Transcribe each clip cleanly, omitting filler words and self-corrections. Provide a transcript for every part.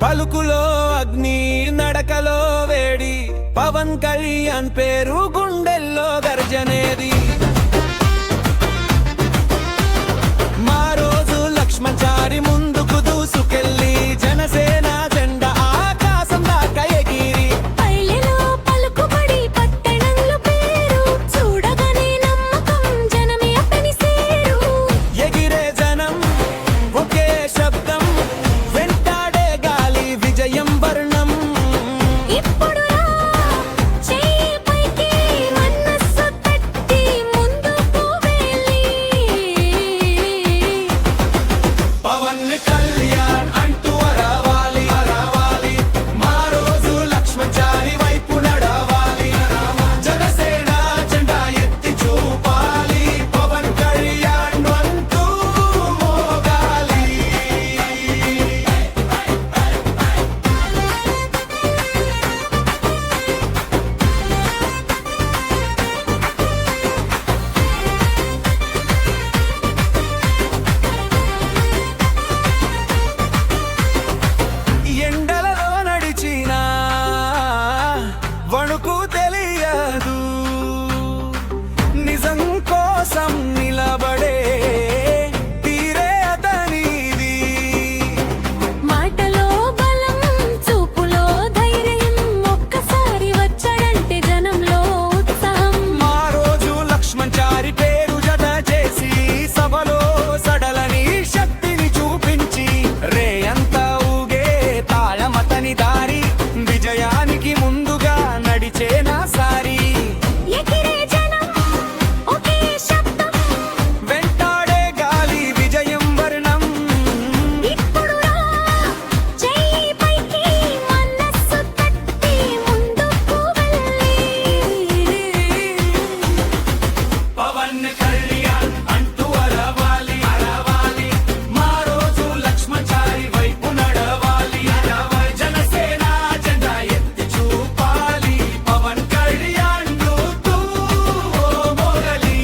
పలుకులో అగ్ని నడకలో వేడి పవన్ కళ్యాణ్ పేరు గుండెల్లో గర్జనేది మా రోజు లక్ష్మణచారి ముందుకు దూసుకెళ్ళి జనసేన జెండా ఆకాశం దాకా ఎగిరి పల్లెలో పలుకుబడి పట్టణంలో పేరు చూడగానే నమ్మకం జనమే అతని సేరు ఎగిరే జనం ఒకే శబ్దం వెంటాడే గాలి విజయం వర్ణం ఇప్పుడు చెయ్యి పైకి మనస్సు తట్టి ముందుకు వెళ్ళి పవన్ కళ్యాణ్ అంటూ అరవాలి అరవాలి మా రోజు లక్ష్మణచారి వైపు నడవాలి జనసేన జెండా ఎత్తి చూపాలి పవన్ కళ్యాణ్ అంటూ మోగాలి ఎండలలో నడిచినా వణుకు తెలియదు నిజం కోసం నిలబడే తీరే అతనిది మాటలో బలం చూపులో ధైర్యం ఒక్కసారి వచ్చాడంటే జనంలో ఉత్సాహం మా రోజు లక్ష్మణచారి పేరు జత చేసి సభలో సడలని శక్తిని చూపించి రే అంతా ఊగే తాళమతని దారి విజయానికి ముందుగా నడిచేనా సారి ఎగిరే జనం ఒకే శబ్దం వెంటాడే గాలి విజయం వర్ణం ఇప్పుడు చెయ్యి పైకి మనస్సు తట్టి ముందుకు వెళ్ళి పవన్ కళ్యాణ్ అంటూ అరవాలి అరవాలి మా రోజు లక్ష్మణచారి వైపు నడవాలి అరవాలి జనసేన జెండా ఎత్తి చూపాలి పవన్ కళ్యాణ్ నూతూ మోగలి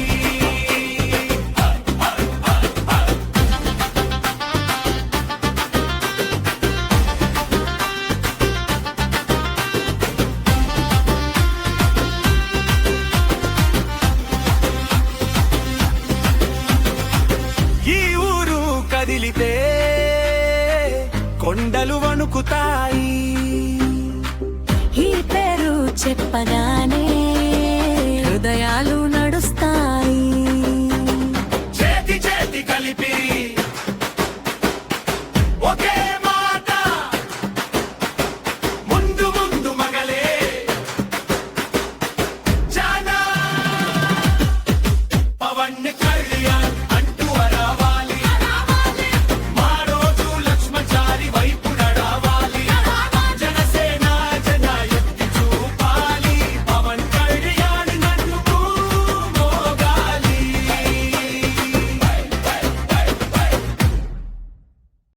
ఈ ఊరు కదిలితే కొండలు వణుకుతాయి ఈ పేరు చెప్పగానే హృదయాలు నడుస్తాయి చేతి చేతి కలిపి